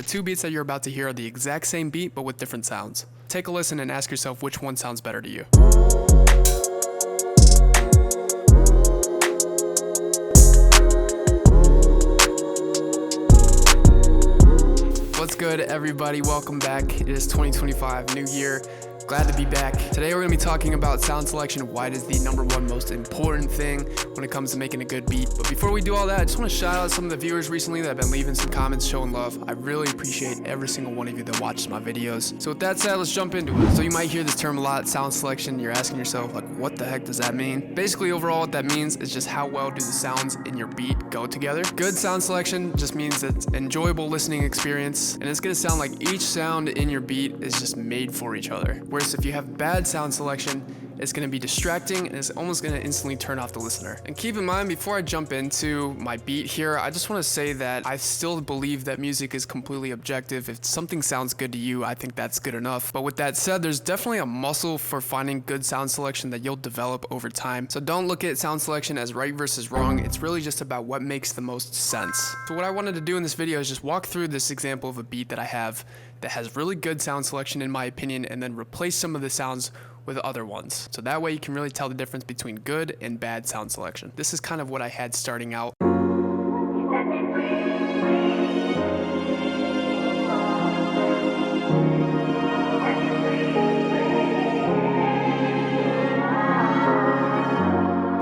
The two beats that you're about to hear are the exact same beat, but with different sounds. Take a listen and ask yourself which one sounds better to you. What's good, everybody? Welcome back. It is 2025, new year. Glad to be back. Today we're going to be talking about sound selection, why it is the #1 most important thing when it comes to making a good beat. But before we do all that, I just want to shout out some of the viewers recently that have been leaving some comments showing love. I really appreciate every single one of you that watches my videos. So with that said, let's jump into it. So you might hear this term a lot, sound selection. You're asking yourself, like, what the heck does that mean? Basically, overall, what that means is just how well do the sounds in your beat go together. Good sound selection just means it's an enjoyable listening experience, and it's going to sound like each sound in your beat is just made for each other. Whereas if you have bad sound selection, it's going to be distracting and it's almost going to instantly turn off the listener. And keep in mind, before I jump into my beat here, I just want to say that I still believe that music is completely objective. If something sounds good to you, I think that's good enough. But with that said, there's definitely a muscle for finding good sound selection that you'll develop over time. So don't look at sound selection as right versus wrong. It's really just about what makes the most sense. So what I wanted to do in this video is just walk through this example of a beat that I have that has really good sound selection in my opinion, and then replace some of the sounds with other ones. So that way you can really tell the difference between good and bad sound selection. This is kind of what I had starting out.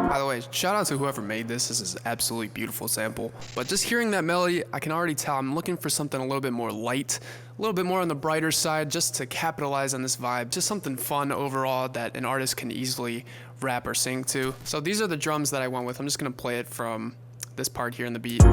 By the way, shout out to whoever made this. This is an absolutely beautiful sample. But just hearing that melody, I can already tell I'm looking for something a little bit more light, a little bit more on the brighter side, just to capitalize on this vibe. Just something fun overall that an artist can easily rap or sing to. So these are the drums that I went with. I'm just gonna play it from this part here in the beat.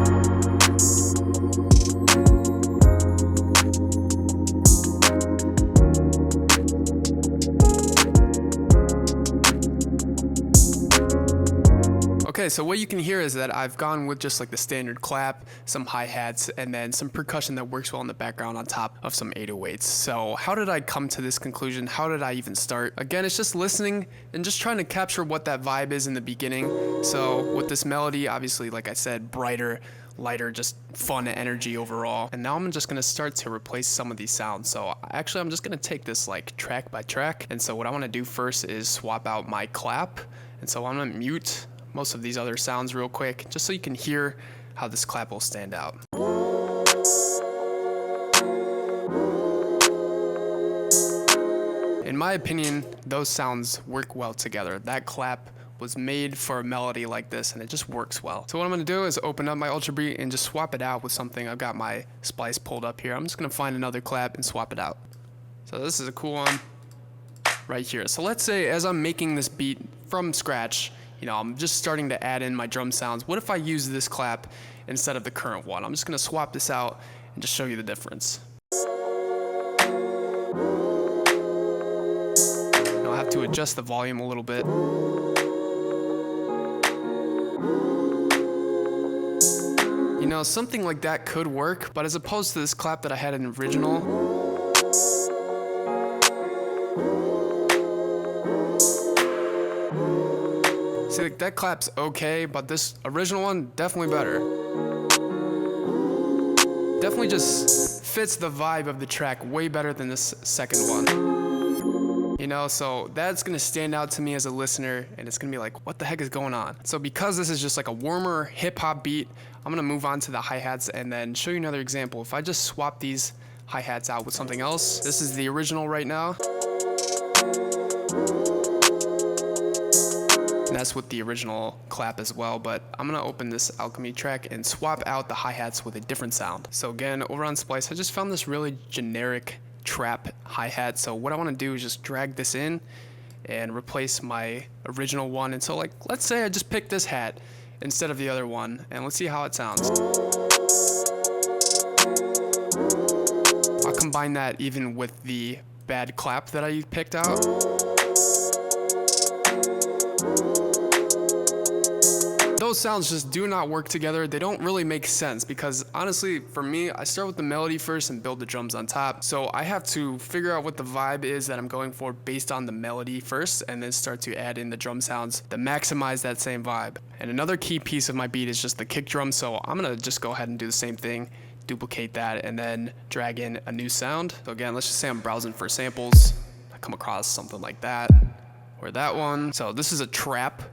Okay, so what you can hear is that I've gone with just like the standard clap, some hi-hats, and then some percussion that works well in the background on top of some 808s. So how did I come to this conclusion? How did I even start? Again, it's just listening and just trying to capture what that vibe is in the beginning. So with this melody, obviously, like I said, brighter, lighter, just fun energy overall. And now I'm just gonna start to replace some of these sounds. So actually, I'm just gonna take this like track by track. And so what I wanna do first is swap out my clap. And so I'm gonna mute most of these other sounds real quick, just so you can hear how this clap will stand out. In my opinion, those sounds work well together. That clap was made for a melody like this, and it just works well. So what I'm gonna do is open up my Ultra Beat and just swap it out with something. I've got my splice pulled up here. I'm just gonna find another clap and swap it out. So this is a cool one right here. So let's say as I'm making this beat from scratch, you know, I'm just starting to add in my drum sounds. What if I use this clap instead of the current one? I'm just gonna swap this out and just show you the difference. I'll have to adjust the volume a little bit. You know, something like that could work, but as opposed to this clap that I had in the original, see, like, that clap's okay, but this original one, definitely better. Definitely just fits the vibe of the track way better than this second one. You know, so that's gonna stand out to me as a listener, and it's gonna be like, what the heck is going on? So because this is just like a warmer hip-hop beat, I'm gonna move on to the hi-hats and then show you another example. If I just swap these hi-hats out with something else, this is the original right now. And that's with the original clap as well, but I'm gonna open this Alchemy track and swap out the hi-hats with a different sound. So again, over on Splice, I just found this really generic trap hi-hat. So what I wanna do is just drag this in and replace my original one. And so, like, let's say I just pick this hat instead of the other one, and let's see how it sounds. I'll combine that even with the bad clap that I picked out. Those sounds just do not work together. They don't really make sense because honestly, for me, I start with the melody first and build the drums on top. So I have to figure out what the vibe is that I'm going for based on the melody first, and then start to add in the drum sounds that maximize that same vibe. And another key piece of my beat is just the kick drum. So I'm gonna just go ahead and do the same thing. duplicate that, and then drag in a new sound. So again, let's just say I'm browsing for samples. I come across something like that, or that one. So this is a trap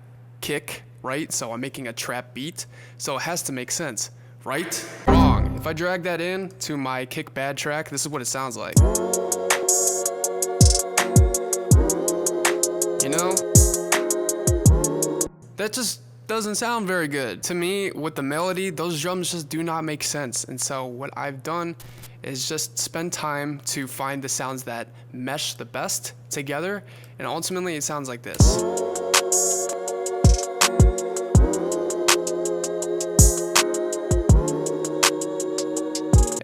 kick, right? So I'm making a trap beat, so it has to make sense, right? Wrong. If I drag that in to my kick bad track, this is what it sounds like. You know? That just doesn't sound very good. To me, with the melody, those drums just do not make sense. And so what I've done is just spend time to find the sounds that mesh the best together, and ultimately it sounds like this.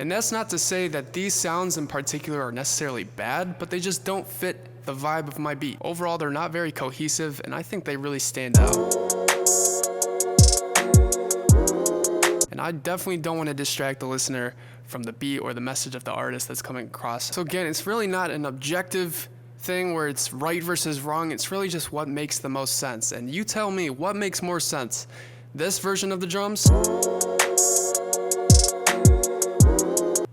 And that's not to say that these sounds in particular are necessarily bad, but they just don't fit the vibe of my beat. Overall, they're not very cohesive, and I think they really stand out. And I definitely don't want to distract the listener from the beat or the message of the artist that's coming across. So again, it's really not an objective thing where it's right versus wrong. It's really just what makes the most sense. And you tell me, what makes more sense? This version of the drums?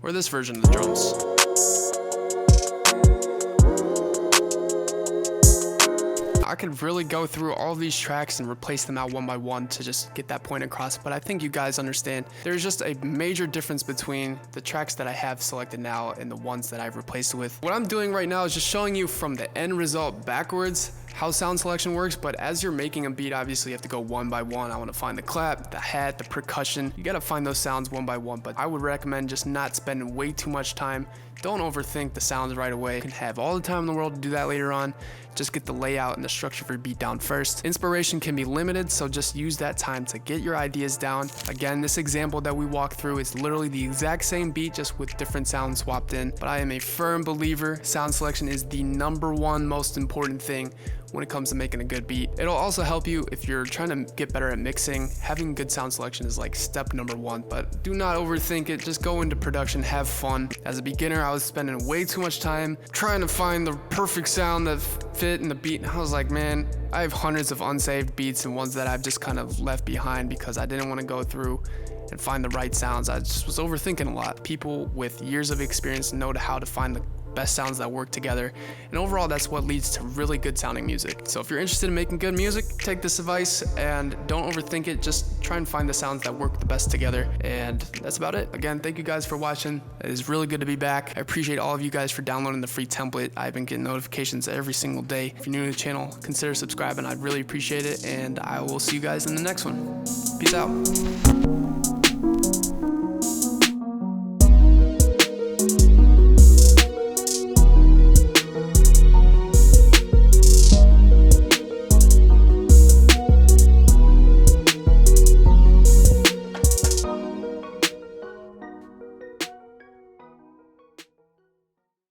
Or this version of the drums? I could really go through all these tracks and replace them out one by one to just get that point across, but I think you guys understand there's just a major difference between the tracks that I have selected now and the ones that I've replaced with. What I'm doing right now is just showing you from the end result backwards how sound selection works, but as you're making a beat, obviously you have to go one by one. I want to find the clap, the hat, the percussion. You got to find those sounds one by one, but I would recommend just not spending way too much time. Don't overthink the sounds right away. You can have all the time in the world to do that later on. Just get the layout and the structure for your beat down first. Inspiration can be limited, so just use that time to get your ideas down. Again, this example that we walked through is literally the exact same beat, just with different sounds swapped in. But I am a firm believer sound selection is the #1 most important thing when it comes to making a good beat. It'll also help you if you're trying to get better at mixing. Having good sound selection is like step #1, but do not overthink it. Just go into production, have fun. As a beginner, I was spending way too much time trying to find the perfect sound that fit in the beat, and I was like, man, I have hundreds of unsaved beats and ones that I've just kind of left behind because I didn't want to go through and find the right sounds. I just was overthinking a lot. People with years of experience know how to find the best sounds that work together, and overall that's what leads to really good sounding music. So if you're interested in making good music, take this advice and don't overthink it. Just try and find the sounds that work the best together, and that's about it. Again, thank you guys for watching. It is really good to be back. I appreciate all of you guys for downloading the free template. I've been getting notifications every single day. If you're new to the channel, consider subscribing. I'd really appreciate it, and I will see you guys in the next one. Peace out.